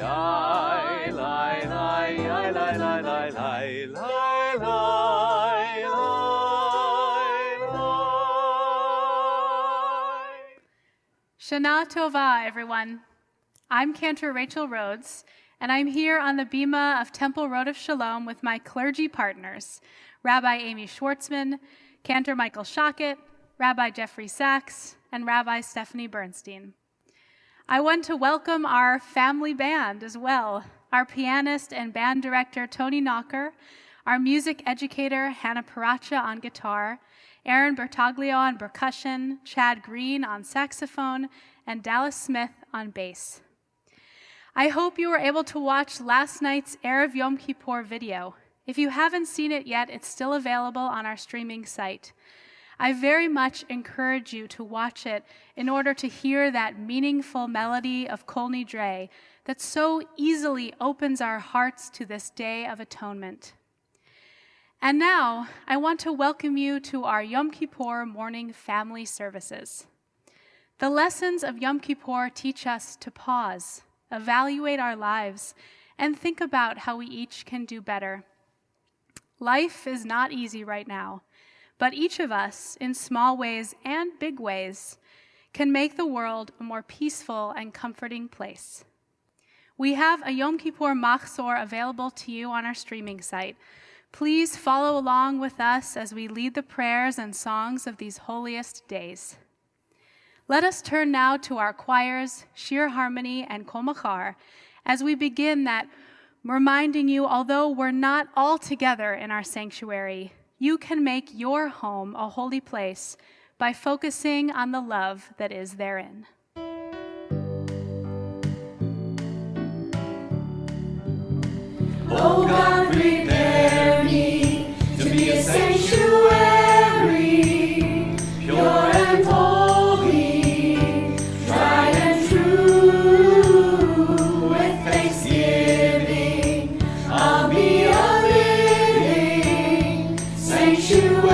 Lai, lai, lai, lai, lai, lai, lai, lai, lai, lai, lai. Shana Tova, everyone. I'm Cantor Rachel Rhodes, and I'm here on the Bima of Temple Road of Shalom with my clergy partners, Rabbi Amy Schwartzman, Cantor Michael Shockett, Rabbi Jeffrey Sachs, and Rabbi Stephanie Bernstein. I want to welcome our family band as well, our pianist and band director, Tony Knocker, our music educator, Hannah Paracha on guitar, Aaron Bertaglio on percussion, Chad Green on saxophone, and Dallas Smith on bass. I hope you were able to watch last night's Erev Yom Kippur video. If you haven't seen it yet, it's still available on our streaming site. I very much encourage you to watch it in order to hear that meaningful melody of Kol Nidre that so easily opens our hearts to this Day of Atonement. And now, I want to welcome you to our Yom Kippur morning family services. The lessons of Yom Kippur teach us to pause, evaluate our lives, and think about how we each can do better. Life is not easy right now, but each of us, in small ways and big ways, can make the world a more peaceful and comforting place. We have a Yom Kippur Machzor available to you on our streaming site. Please follow along with us as we lead the prayers and songs of these holiest days. Let us turn now to our choirs, Shir Harmony, and Kol Machar, as we begin that reminding you, although we're not all together in our sanctuary, you can make your home a holy place by focusing on the love that is therein. Oh God, prepare me to be a sanctuary, pure and holy, tried and true. With thanksgiving, I'll be a living sanctuary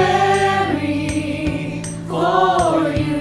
for you.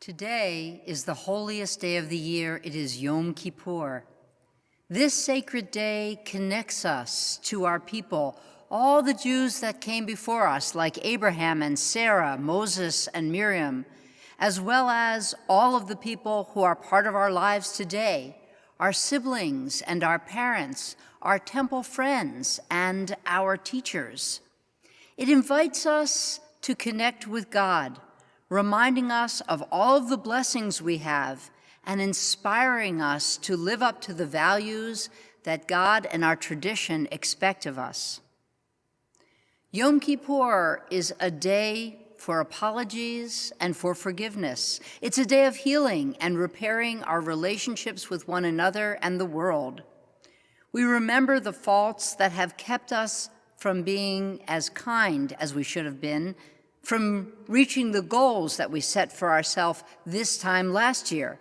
Today is the holiest day of the year. It is Yom Kippur. This sacred day connects us to our people, all the Jews that came before us, like Abraham and Sarah, Moses and Miriam, as well as all of the people who are part of our lives today, our siblings and our parents, our temple friends and our teachers. It invites us to connect with God, reminding us of all of the blessings we have and inspiring us to live up to the values that God and our tradition expect of us. Yom Kippur is a day for apologies and for forgiveness. It's a day of healing and repairing our relationships with one another and the world. We remember the faults that have kept us from being as kind as we should have been, from reaching the goals that we set for ourselves this time last year.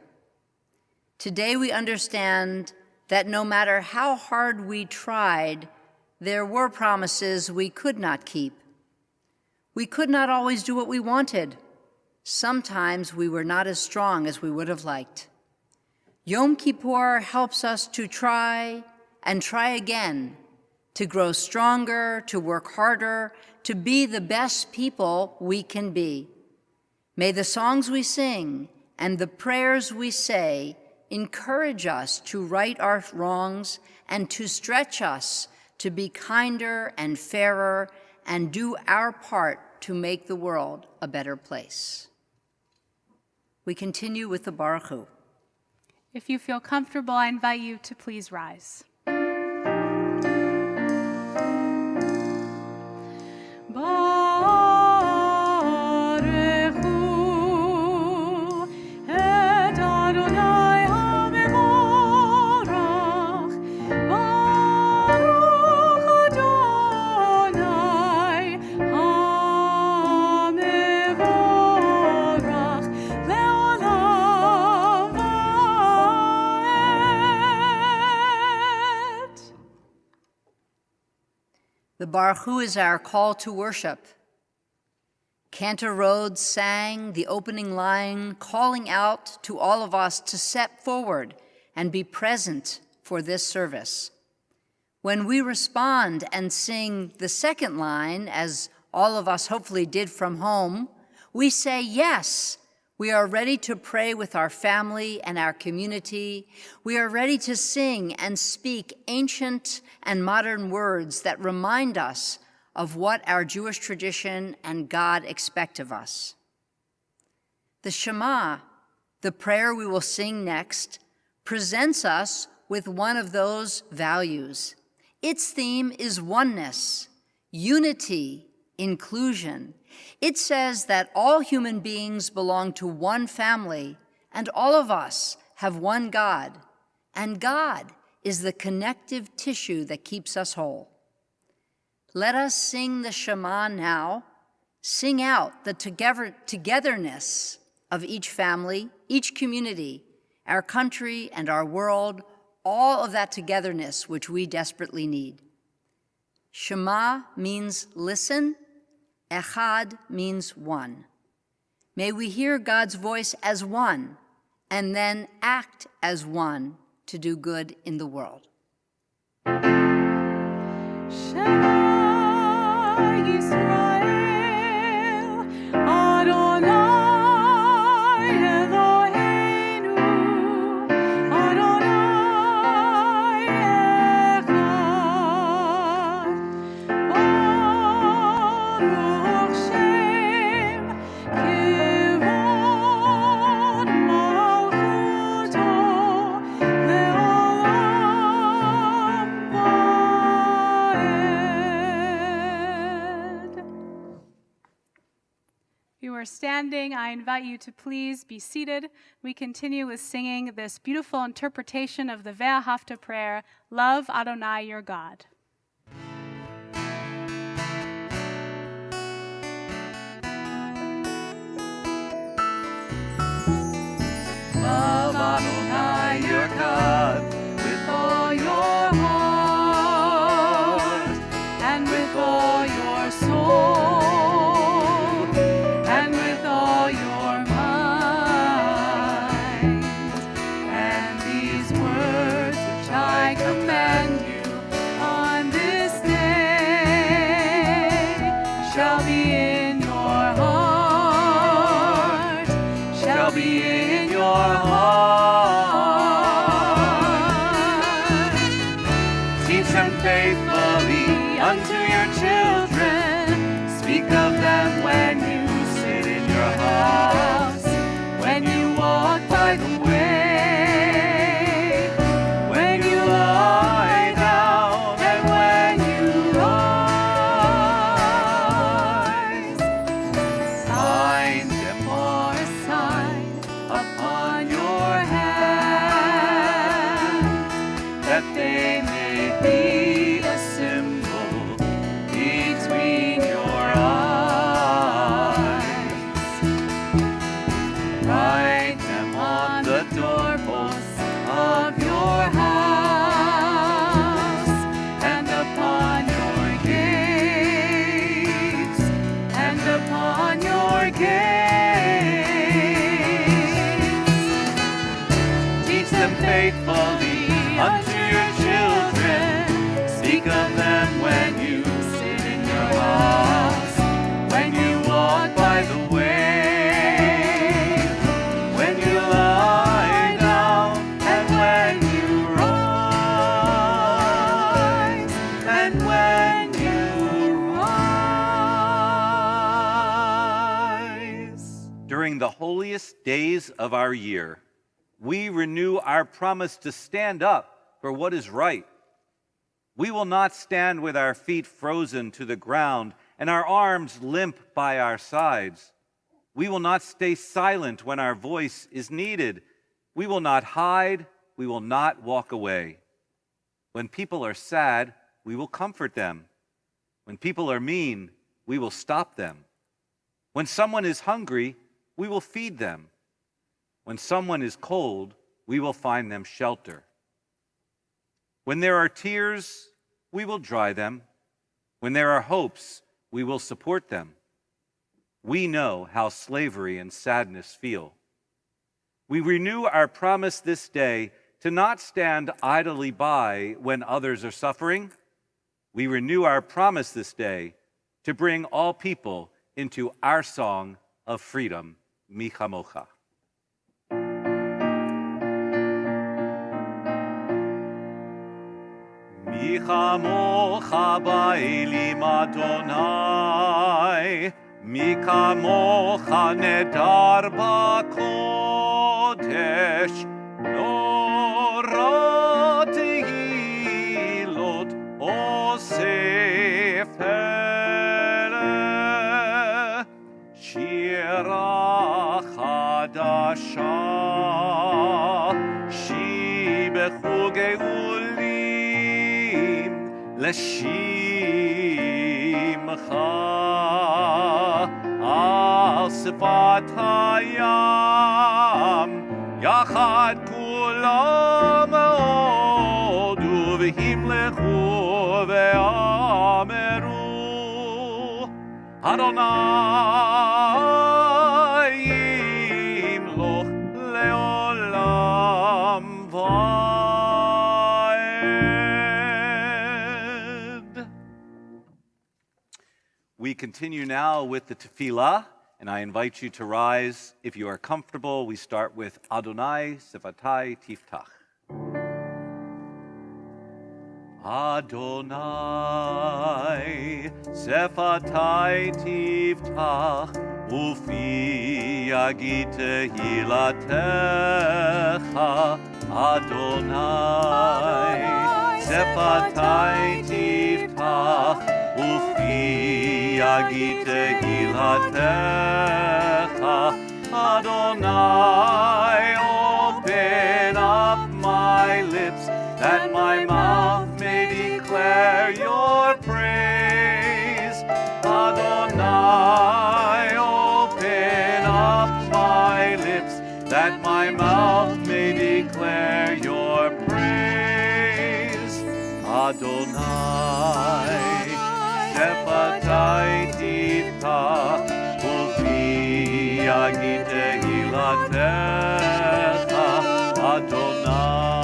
Today we understand that no matter how hard we tried, there were promises we could not keep. We could not always do what we wanted. Sometimes we were not as strong as we would have liked. Yom Kippur helps us to try and try again, to grow stronger, to work harder, to be the best people we can be. May the songs we sing and the prayers we say encourage us to right our wrongs and to stretch us to be kinder and fairer and do our part to make the world a better place. We continue with the Baruch Hu. If you feel comfortable, I invite you to please rise. The Baruch Hu is our call to worship. Cantor Rhodes sang the opening line, calling out to all of us to step forward and be present for this service. When we respond and sing the second line, as all of us hopefully did from home, we say, yes, we are ready to pray with our family and our community. We are ready to sing and speak ancient and modern words that remind us of what our Jewish tradition and God expect of us. The Shema, the prayer we will sing next, presents us with one of those values. Its theme is oneness, unity, inclusion. It says that all human beings belong to one family, and all of us have one God, and God is the connective tissue that keeps us whole. Let us sing the Shema now, sing out the togetherness of each family, each community, our country and our world, all of that togetherness which we desperately need. Shema means listen. Echad means one. May we hear God's voice as one and then act as one to do good in the world. Standing, I invite you to please be seated. We continue with singing this beautiful interpretation of the Ve'ahavta prayer, Love Adonai your God. Love Adonai your God with all your heart and with all your soul. Unto your children, speak of them when you sit in your house, when you walk by the way, when you lie down, and when you rise. Bind them for a sign upon your hand, that they may be a symbol between your eyes. Write them on the doorposts of your house and upon your gates, and upon your gates. Teach them faithfully unto your children. Speak of them when you sit in your house, when you walk by the way, when you lie down, and when you rise, and when you rise. during the holiest days of our year, we renew our promise to stand up for what is right. We will not stand with our feet frozen to the ground and our arms limp by our sides. We will not stay silent when our voice is needed. We will not hide. We will not walk away. When people are sad, we will comfort them. When people are mean, we will stop them. When someone is hungry, we will feed them. When someone is cold, we will find them shelter. When there are tears, we will dry them. When there are hopes, we will support them. We know how slavery and sadness feel. We renew our promise this day to not stand idly by when others are suffering. We renew our promise this day to bring all people into our song of freedom, Mi Chamocha. Mi chamocha ba'elim Adonai, mi kamocha nedar ba'kodesh, nora tehilot osef hele, shira chadasha, shi bechugei לשמחה על שפת הים יחד כולם הודו והמלכו ואמרו אדוני ימלוך לעולם ועד. We continue now with the tefillah, and I invite you to rise. If you are comfortable, we start with Adonai Sefatai Tiftach. Adonai Sefatai Tiftach, Ufi Yagit Hilatecha. Adonai Sefatai Tiftach, Ufi Yagit Hilatecha. Adonai, open up my lips, that my mouth may declare your praise. Adonai, open up my lips, that my mouth may declare your praise. Adonai, Sefatai Tiftach, Ufi Yagit Hilatecha. Adonai,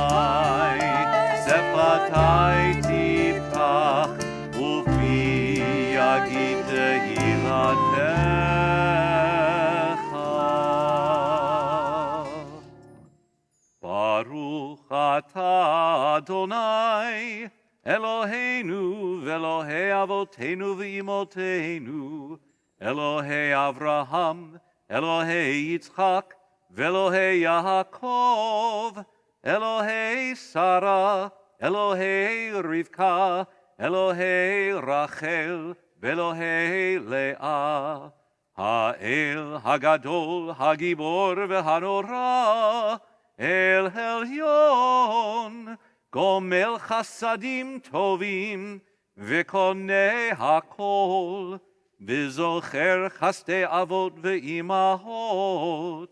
Sefatai Tiftach, Ufi Yagit Hilatecha. Baruch atah Adonai, Eloheinu ve'Elohei avoteinu ve'imotenu, Elohei Avraham, Elohei Yitzchak, ve'Elohei Yaakov, Elohei Sarah, Elohei Rivka, Elohei Rachel, ve'Elohei Leah, Ha'el Hagadol, Hagibor ve'Hanora, El Elyon, Gomel Chasadim Tovim, V'Konei Hakol, V'Zocher Chaste Avot Ve'imahot,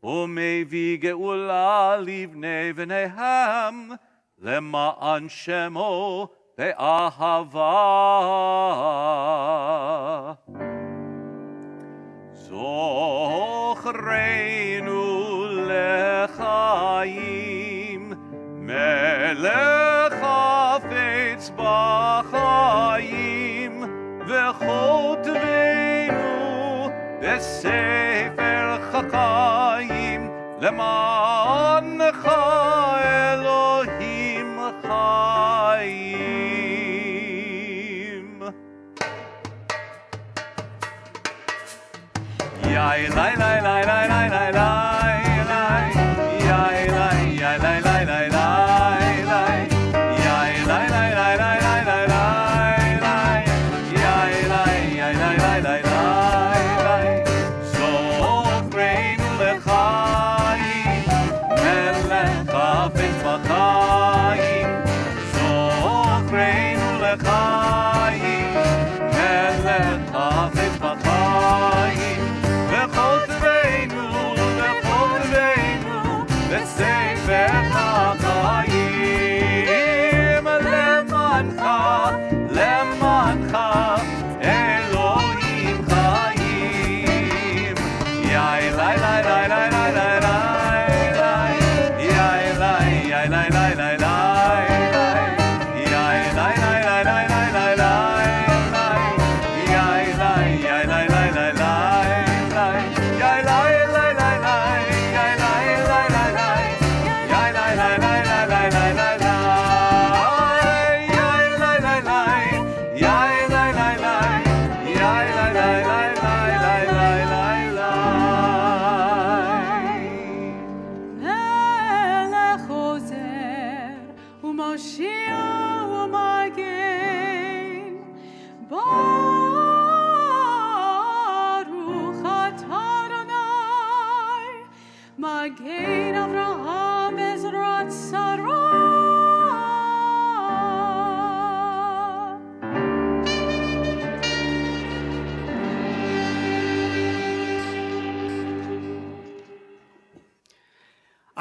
Umevi Geula Livnei V'Nehem, Lema'an Shemo Ve'ahava. Zochreinu lechaim, Melech hafetz b'chaim, v'chotvenu b'sefer chachayim, למענך אלוהים חיים.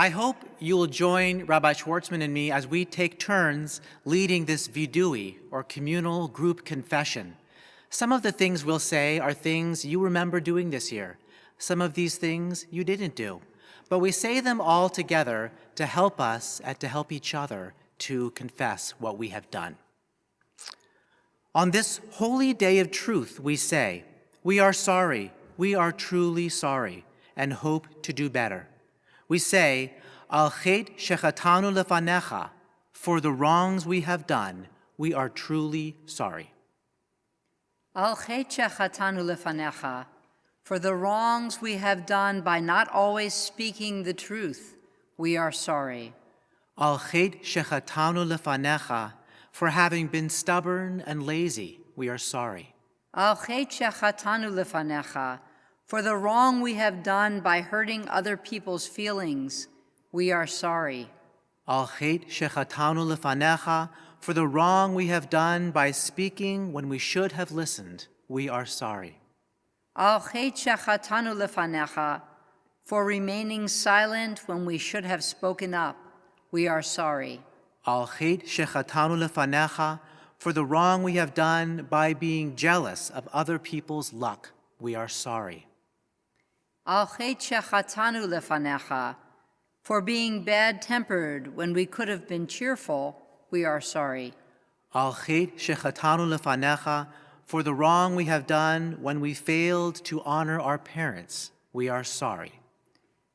I hope you will join Rabbi Schwartzman and me as we take turns leading this vidui, or communal group confession. Some of the things we'll say are things you remember doing this year. Some of these things you didn't do. But we say them all together to help us and to help each other to confess what we have done. On this holy day of truth, we say, we are sorry, we are truly sorry, and hope to do better. We say, Al chet shechatanu lefanecha, for the wrongs we have done, we are truly sorry. Al chet shechatanu lefanecha, for the wrongs we have done by not always speaking the truth, we are sorry. Al chet shechatanu lefanecha, for having been stubborn and lazy, we are sorry. Al chet shechatanu lefanecha, for the wrong we have done by hurting other people's feelings, we are sorry. Al chet shechatanu lefanecha, for the wrong we have done by speaking when we should have listened, we are sorry. Al chet shechatanu lefanecha, for remaining silent when we should have spoken up, we are sorry. Al chet shechatanu lefanecha, for the wrong we have done by being jealous of other people's luck, we are sorry. Al chet shechatanu lefanecha, for being bad-tempered when we could have been cheerful, we are sorry. Al chet shechatanu lefanecha, for the wrong we have done when we failed to honor our parents, we are sorry.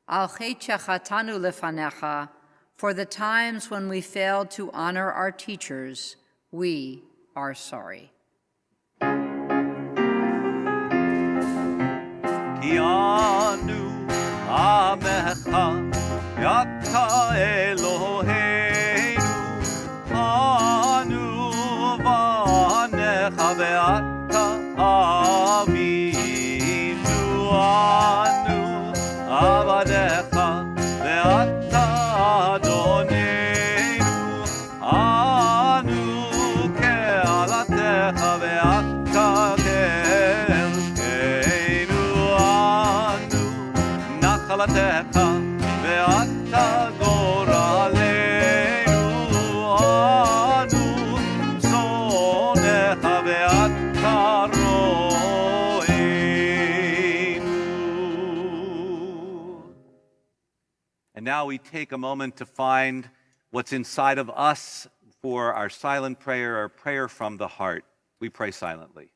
Al chet shechatanu lefanecha, for the times when we failed to honor our teachers, we are sorry. Kianu Amecha Yata Eloheinu Anu Vanecha Ve'ata Avinu Anu Avanecha Ve'ata Adonenu Anu Ke'alatecha Ve'ata Nachalatecha ve'ata goraleinu anu zonecha ve'ata ro'einu. And now we take a moment to find what's inside of us for our silent prayer, our prayer from the heart. We pray silently.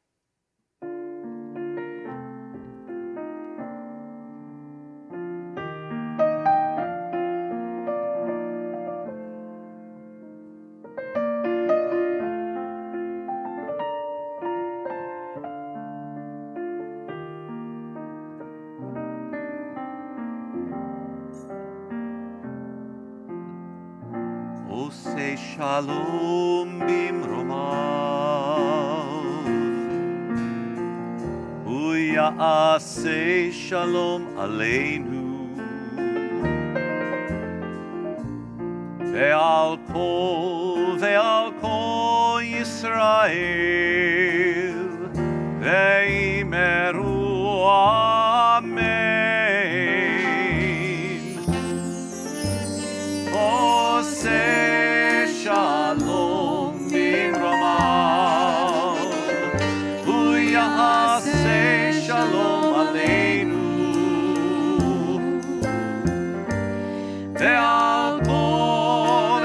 שלום במרומיו, הוא יעשה שלום עלינו, ועל כל ישראל, ואמרו אמן. עושה שלום במרומיו, הוא יעשה שלום עלינו, ועל כל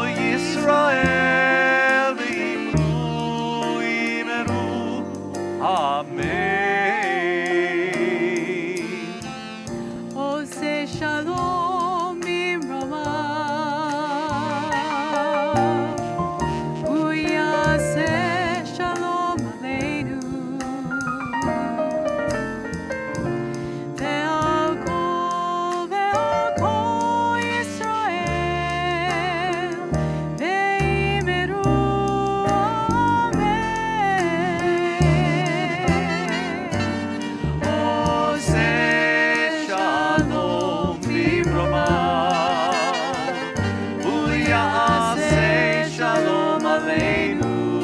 ישראל ואמרו אמן. עושה שלום במרומיו, הוא יעשה שלום עלינו, ועל כל ישראל ואמרו אמן. עושה שלום במרומיו, הוא יעשה שלום עלינו,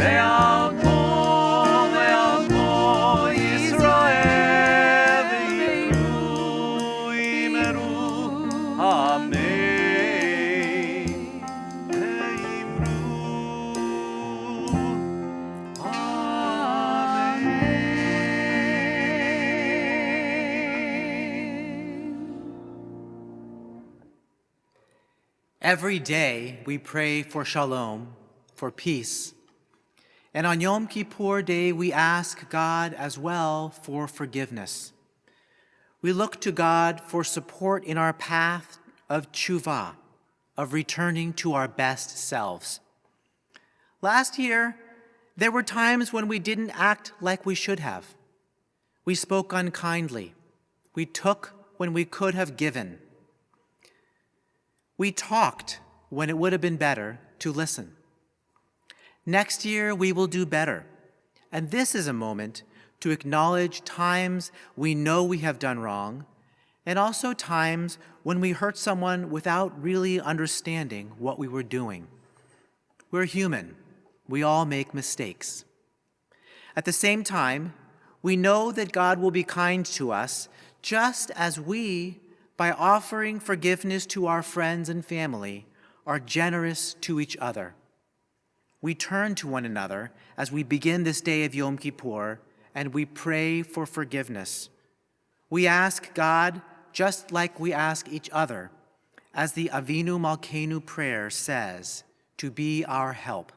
ועל כל ישראל ואמרו אמן. Every day we pray for shalom, for peace. And on Yom Kippur Day, we ask God as well for forgiveness. We look to God for support in our path of tshuva, of returning to our best selves. Last year, there were times when we didn't act like we should have. We spoke unkindly. We took when we could have given. We talked when it would have been better to listen. Next year, we will do better. And this is a moment to acknowledge times we know we have done wrong, and also times when we hurt someone without really understanding what we were doing. We're human. We all make mistakes. At the same time, we know that God will be kind to us just as we, by offering forgiveness to our friends and family, are generous to each other. We turn to one another as we begin this day of Yom Kippur, and we pray for forgiveness. We ask God just like we ask each other, as the Avinu Malkeinu prayer says, to be our help.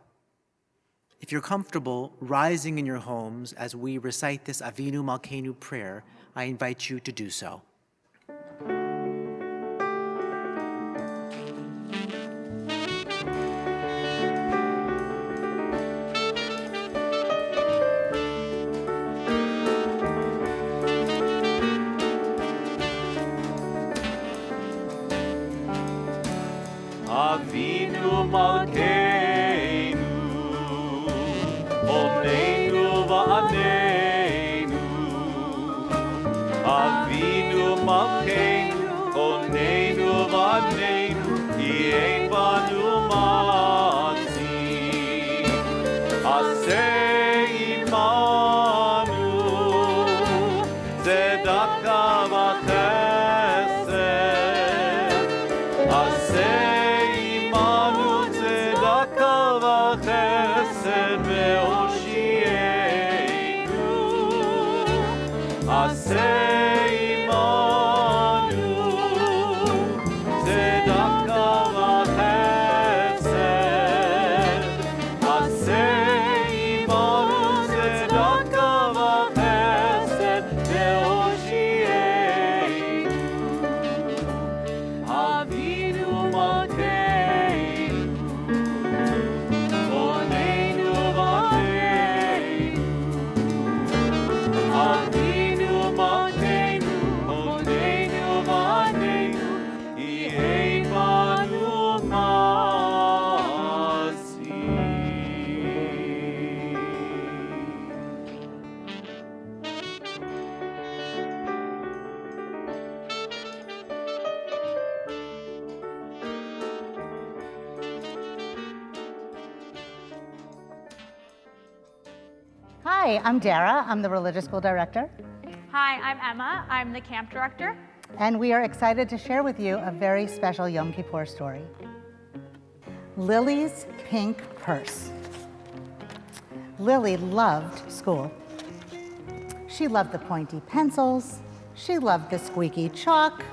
If you're comfortable rising in your homes as we recite this Avinu Malkeinu prayer, I invite you to do so. Avinu Malkeinu, Omneinu va'aneinu. Avinu Malkeinu, Omneinu va'aneinu, Ki ein banu matzi. Aseh imanu, tzedaka v'chesed. Aseh חסד והושיענו, עשה עמנו צדקה וחסד, עשה עמנו צדקה וחסד והושיענו. אבינו מלכנו, Hi, I'm Dara. I'm the religious school director. Hi, I'm Emma. I'm the camp director. And we are excited to share with you a very special Yom Kippur story. Lily's Pink Purse. Lily loved school. She loved the pointy pencils, she loved the squeaky chalk,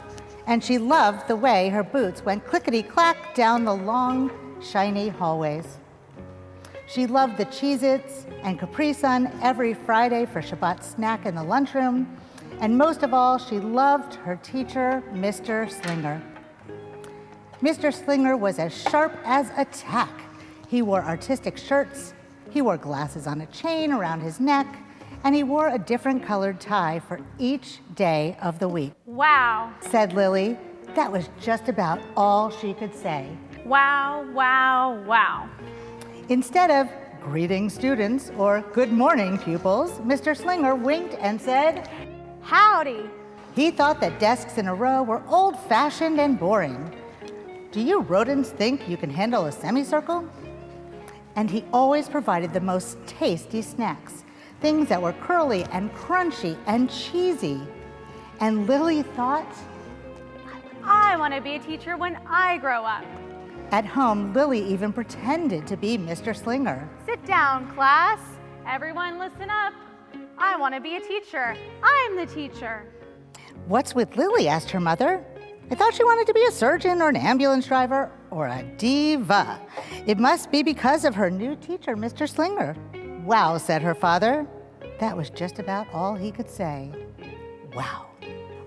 and she loved the way her boots went clickety-clack down the long, shiny hallways. She loved the Cheez-Its and Capri Sun every Friday for Shabbat snack in the lunchroom, and most of all, she loved her teacher, Mr. Slinger. Mr. Slinger was as sharp as a tack. He wore artistic shirts, he wore glasses on a chain around his neck, and he wore a different colored tie for each day of the week. Wow. Said Lily. That was just about all she could say. Wow, wow, wow. Instead of greeting students or good morning pupils, Mr. Slinger winked and said, Howdy. He thought that desks in a row were old-fashioned and boring. Do you rodents think you can handle a semicircle? And he always provided the most tasty snacks, things that were curly and crunchy and cheesy. And Lily thought, I want to be a teacher when I grow up. at home, Lily even pretended to be Mr. Slinger. Sit down, class. Everyone listen up. I want to be a teacher. I'm the teacher. What's with Lily? Asked her mother. I thought she wanted to be a surgeon or an ambulance driver or a diva. It must be because of her new teacher, Mr. Slinger. Wow, said her father. That was just about all he could say. Wow.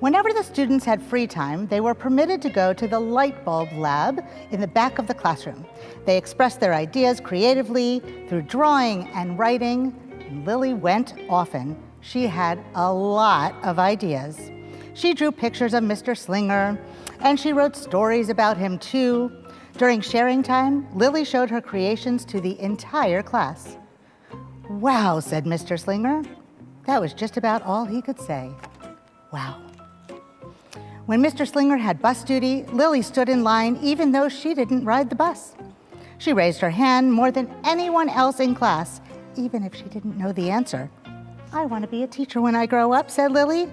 Whenever the students had free time, they were permitted to go to the light bulb lab in the back of the classroom. They expressed their ideas creatively through drawing and writing, and Lily went often. She had a lot of ideas. She drew pictures of Mr. Slinger, and she wrote stories about him too. During sharing time, Lily showed her creations to the entire class. Wow, said Mr. Slinger. That was just about all he could say. Wow. When Mr. Slinger had bus duty, Lily stood in line even though she didn't ride the bus. She raised her hand more than anyone else in class, even if she didn't know the answer. I want to be a teacher when I grow up, said Lily.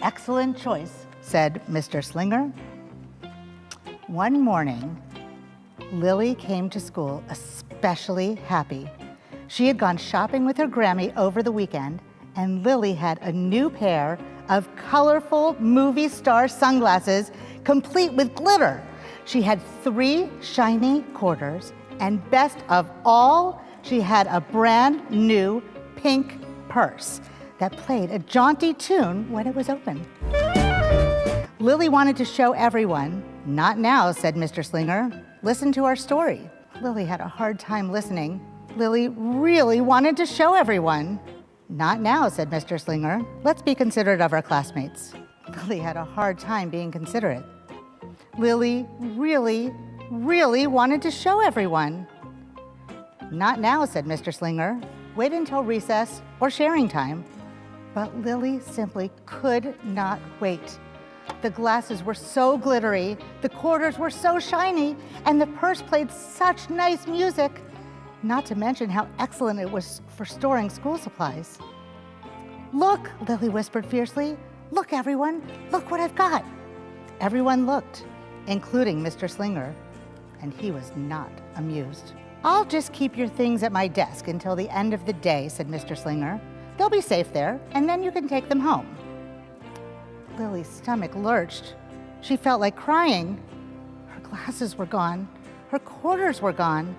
Excellent choice, said Mr. Slinger. One morning, Lily came to school especially happy. She had gone shopping with her Grammy over the weekend, and Lily had a new pair of colorful movie star sunglasses, complete with glitter. She had 3 shiny quarters, and best of all, she had a brand new pink purse that played a jaunty tune when it was open. Lily wanted to show everyone. Not now, said Mr. Slinger. Listen to our story. Lily had a hard time listening. Lily really wanted to show everyone. Not now, said Mr. Slinger. Let's be considerate of our classmates. Lily had a hard time being considerate. Lily really wanted to show everyone. Not now, said Mr. Slinger. Wait until recess or sharing time. But Lily simply could not wait. The glasses were so glittery, the quarters were so shiny, and the purse played such nice music, not to mention how excellent it was for storing school supplies. Look, Lily whispered fiercely. Look, everyone, look what I've got. Everyone looked, including Mr. Slinger, and he was not amused. I'll just keep your things at my desk until the end of the day, said Mr. Slinger. They'll be safe there, and then you can take them home. Lily's stomach lurched. She felt like crying. Her glasses were gone. Her quarters were gone.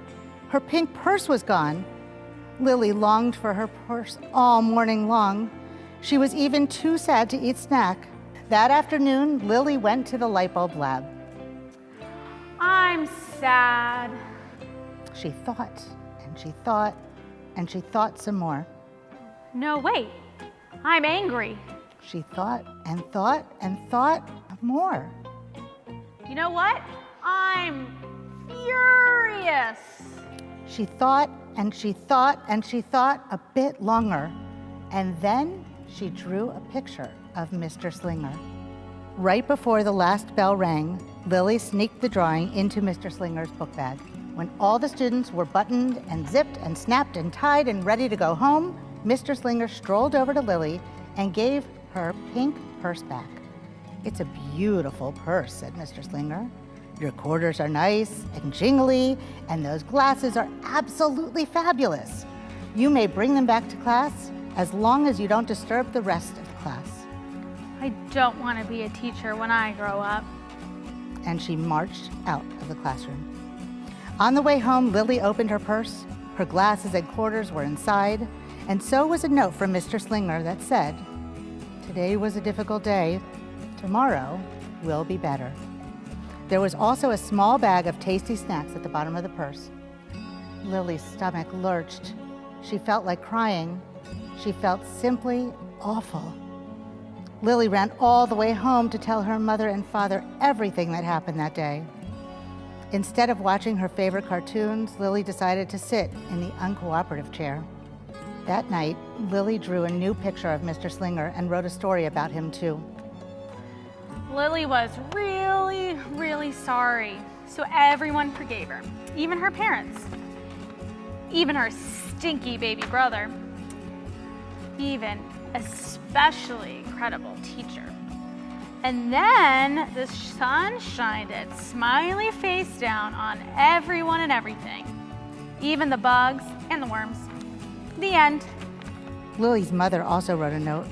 Her pink purse was gone. Lily longed for her purse all morning long. She was even too sad to eat snack. That afternoon, Lily went to the light bulb lab. I'm sad. She thought, and she thought, and she thought some more. No, wait. I'm angry. She thought and thought and thought more. You know what? I'm furious. She thought and she thought and she thought a bit longer. And then she drew a picture of Mr. Slinger. Right before the last bell rang, Lily sneaked the drawing into Mr. Slinger's book bag. When all the students were buttoned and zipped and snapped and tied and ready to go home, Mr. Slinger strolled over to Lily and gave her pink purse back. "It's a beautiful purse," said Mr. Slinger. "Your quarters are nice and jingly, and those glasses are absolutely fabulous. You may bring them back to class as long as you don't disturb the rest of the class." I don't want to be a teacher when I grow up. And she marched out of the classroom. On the way home, Lily opened her purse. Her glasses and quarters were inside, and so was a note from Mr. Slinger that said, "Today was a difficult day. Tomorrow will be better." There was also a small bag of tasty snacks at the bottom of the purse. Lily's stomach lurched. She felt like crying. She felt simply awful. Lily ran all the way home to tell her mother and father everything that happened that day. Instead of watching her favorite cartoons, Lily decided to sit in the uncooperative chair. That night, Lily drew a new picture of Mr. Slinger and wrote a story about him too. Lily was really, really sorry, so everyone forgave her, even her parents, even her stinky baby brother, even especially incredible teacher. And then the sun shined its smiley face down on everyone and everything, even the bugs and the worms. The end. Lily's mother also wrote a note,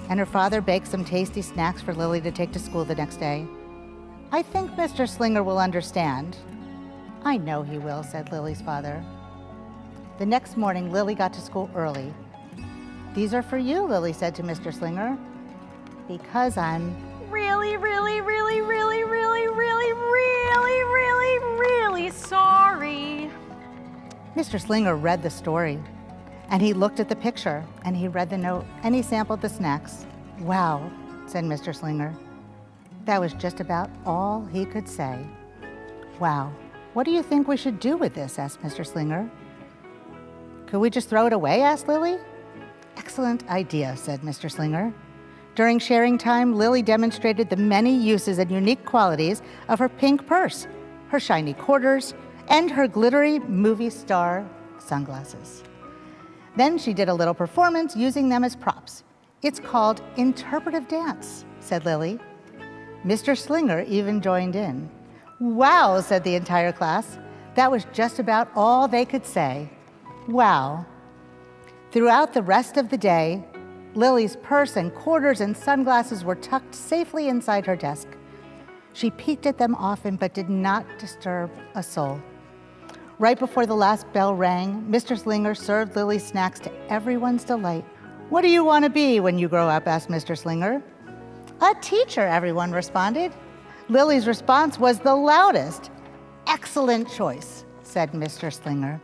and her father baked some tasty snacks for Lily to take to school the next day. "I think Mr. Slinger will understand." "I know he will," said Lily's father. The next morning, Lily got to school early. "These are for you," Lily said to Mr. Slinger, "because I'm Really, really, really, really, really, really, really, really, really sorry." Mr. Slinger read the story, and he looked at the picture, and he read the note, and he sampled the snacks. "Wow," said Mr. Slinger. That was just about all he could say. "Wow, what do you think we should do with this?" asked Mr. Slinger. "Could we just throw it away?" asked Lily. "Excellent idea," said Mr. Slinger. During sharing time, Lily demonstrated the many uses and unique qualities of her pink purse, her shiny quarters, and her glittery movie star sunglasses. Then she did a little performance using them as props. "It's called interpretive dance," said Lily. Mr. Slinger even joined in. "Wow," said the entire class. That was just about all they could say. Wow. Throughout the rest of the day, Lily's purse and quarters and sunglasses were tucked safely inside her desk. She peeked at them often but did not disturb a soul. Right before the last bell rang, Mr. Slinger served Lily snacks to everyone's delight. "What do you want to be when you grow up?" asked Mr. Slinger. "A teacher," everyone responded. Lily's response was the loudest. "Excellent choice," said Mr. Slinger.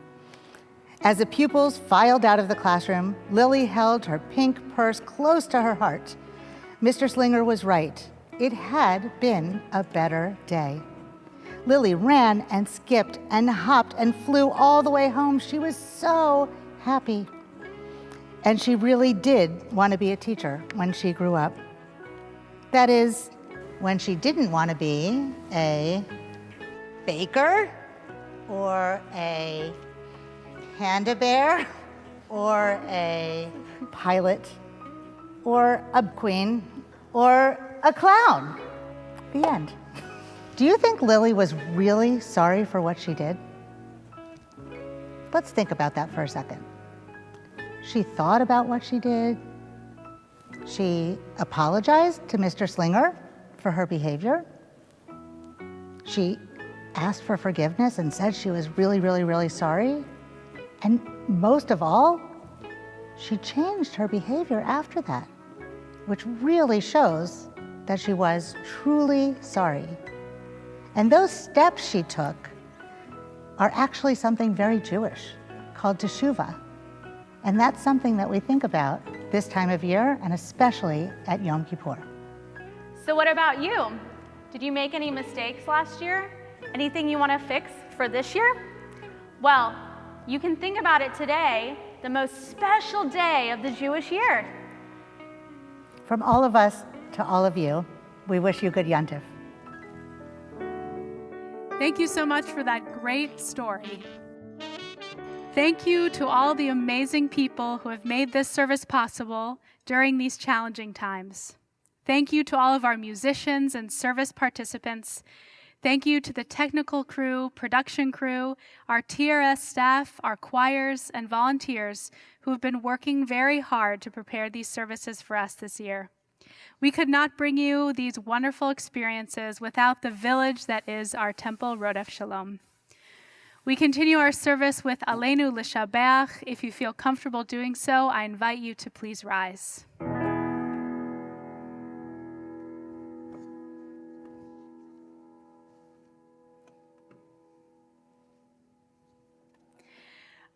As the pupils filed out of the classroom, Lily held her pink purse close to her heart. Mr. Slinger was right. It had been a better day. Lily ran and skipped and hopped and flew all the way home. She was so happy. And she really did want to be a teacher when she grew up. That is, when she didn't want to be a baker or a panda bear or a pilot or a queen or a clown. The end. Do you think Lily was really sorry for what she did? Let's think about that for a second. She thought about what she did. She apologized to Mr. Slinger for her behavior. She asked for forgiveness and said she was really, really, really sorry. And most of all, she changed her behavior after that, which really shows that she was truly sorry. And those steps she took are actually something very Jewish called teshuvah. And that's something that we think about this time of year, and especially at Yom Kippur. So what about you? Did you make any mistakes last year? Anything you want to fix for this year? Well, you can think about it today, the most special day of the Jewish year. From all of us to all of you, we wish you good Yontif. Thank you so much for that great story. Thank you to all the amazing people who have made this service possible during these challenging times. Thank you to all of our musicians and service participants. Thank you to the technical crew, production crew, our TRS staff, our choirs, and volunteers who have been working very hard to prepare these services for us this year. We could not bring you these wonderful experiences without the village that is our Temple Rodef Shalom. We continue our service with Aleinu L'Shabeach. If you feel comfortable doing so, I invite you to please rise.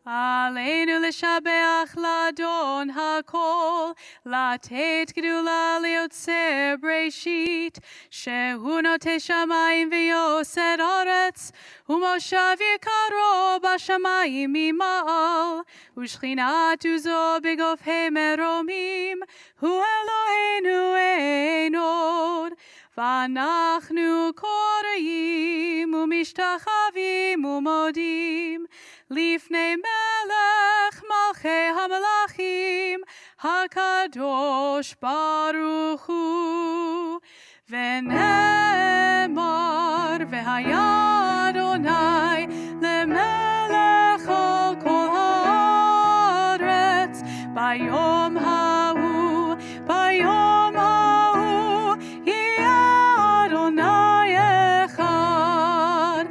Aleinu l'shabeach l'Adon hakol, לתת גדולה ליוצר בראשית, שהוא נוטה שמיים ויוסד ארץ, ומושב יקרו בשמיים ממעל, ושכינת עוזו בגופי מרומים, הוא אלוהינו אין עוד. ואנחנו קוראים ומשתחווים ומודים לפני מלך מלכי המלכים הקדוש ברוך הוא. ונאמר והיה אדוני למלך על כל הארץ ביום ההוא, ביום ההוא יהיה אדוני אחד,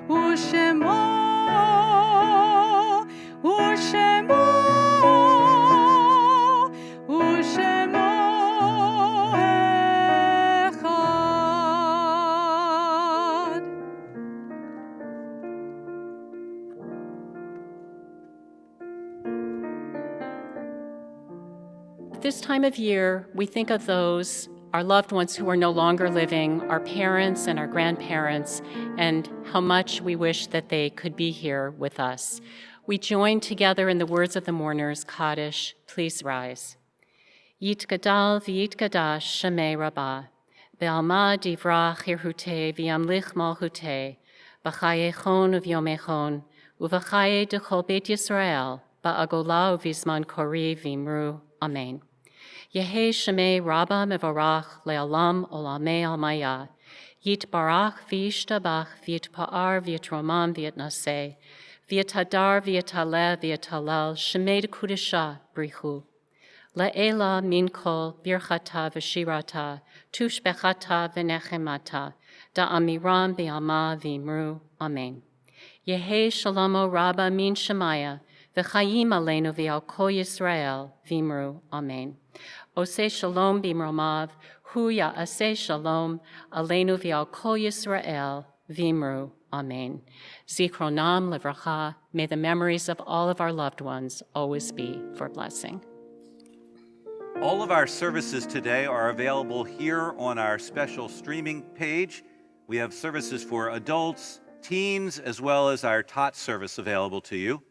ושמו This time of year, we think of those, our loved ones who are no longer living, our parents and our grandparents, and how much we wish that they could be here with us. We join together in the words of the mourners, Kaddish. Please rise. Yitgadal v'yitgadash Shemei Rabbah, ve'alma divrach hirhute v'yamlich malchute, b'chayechon u'vyomechon, u'v'chaye dechol Beit Yisrael, ba'agola u'vizman kori v'imru. Amen. Yehi Shemei Rabbah mevorach le'alam olamei almaya, yitbarach v'yishtabach v'yitpa'ar v'yitromam v'yitnaseh, v'yitadar v'yitaleh v'yitalel Shemei dekudisha brichu. Le'ela min kol birchata v'shirata, tushbechata v'nechemata, da'amiram b'alma v'imru. Amen. Yehi Shalomo Rabbah min Shemaya, v'chayim aleinu v'al kol Yisrael v'imru. Amen. Oseh shalom b'imromav, hu ya'aseh shalom aleinu v'al kol Yisrael v'imru. Amen. Zichronam levracha, may the memories of all of our loved ones always be for blessing. All of our services today are available here on our special streaming page. We have services for adults, teens, as well as our tot service available to you.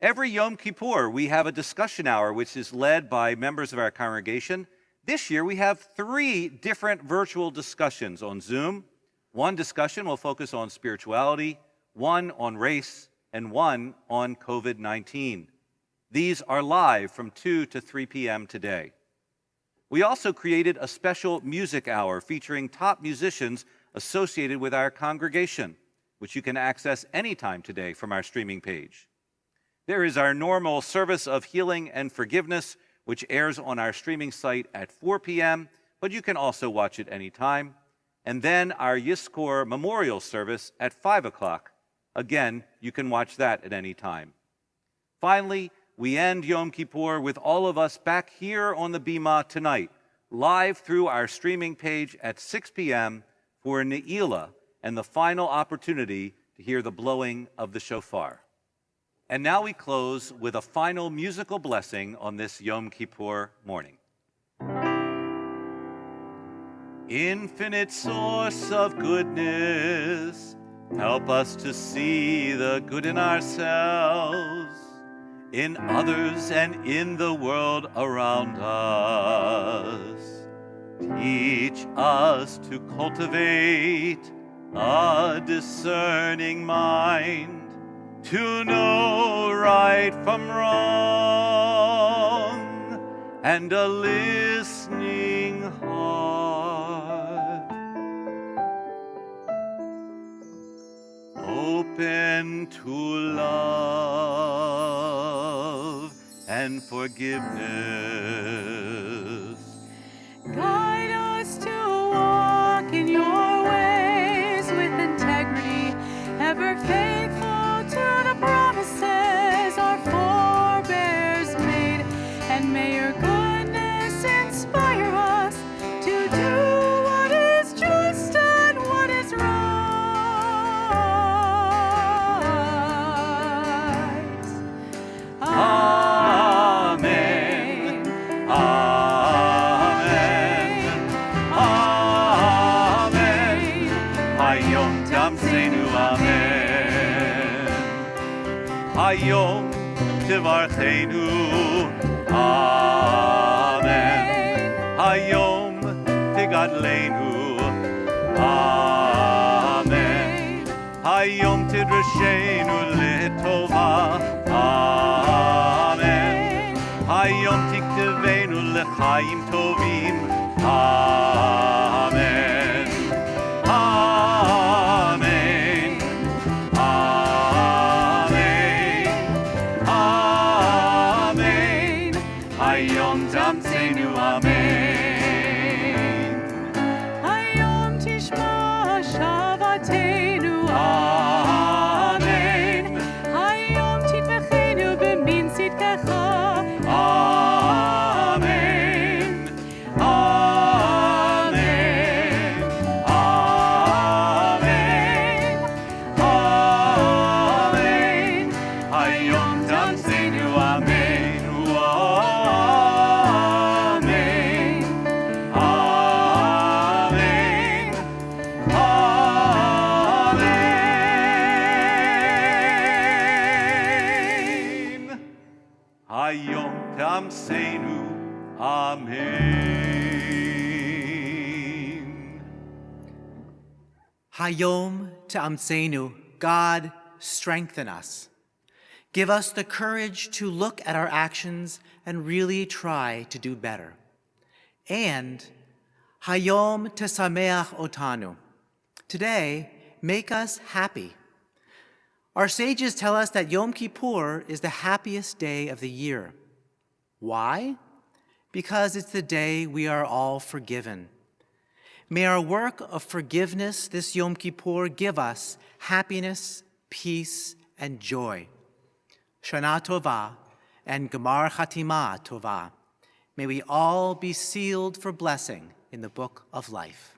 Every Yom Kippur, we have a discussion hour which is led by members of our congregation. This year, we have 3 different virtual discussions on Zoom. One discussion will focus on spirituality, one on race, and one on COVID-19. These are live from 2 to 3 p.m. today. We also created a special music hour featuring top musicians associated with our congregation, which you can access anytime today from our streaming page. There is our normal service of healing and forgiveness, which airs on our streaming site at 4 p.m., but you can also watch it anytime. And then our Yizkor memorial service at 5 o'clock. Again, you can watch that at any time. Finally, we end Yom Kippur with all of us back here on the Bima tonight, live through our streaming page at 6 p.m. for Ne'ilah and the final opportunity to hear the blowing of the shofar. And now we close with a final musical blessing on this Yom Kippur morning. Infinite source of goodness, help us to see the good in ourselves, in others, and in the world around us. Teach us to cultivate a discerning mind, to know right from wrong, and a listening heart, open to love and forgiveness. Guide us to walk in your ways with integrity, ever faithful to the promises our forebears made. And may your goodness inspire us to do what is just and what is right. Amen. Amen. Amen. Hayom tamseinu amen. Hayom tivarcheinu. Amen. Hayom tigadleinu. Amen. Hayom tidrashenu letova. Amen. Hayom tiktevenu lechaim tovim. Amen. Amen. Amen. Amen. Hayom tamseinu amen. Hayom tishma shavatenu. Amen. Hayom titmechenu b'min tzidkecha. Amen. Amen. Amen. Amen. Hayom tamseinu amen. Amen. Amen. Amen. Hayom tamseinu amen. Hayom Ta'amseinu, God, strengthen us. Give us the courage to look at our actions and really try to do better. And Hayom Tesameach Otanu, today, make us happy. Our sages tell us that Yom Kippur is the happiest day of the year. Why? Because it's the day we are all forgiven. May our work of forgiveness this Yom Kippur give us happiness, peace, and joy. Shana Tova and Gemar Chatima Tova. May we all be sealed for blessing in the book of life.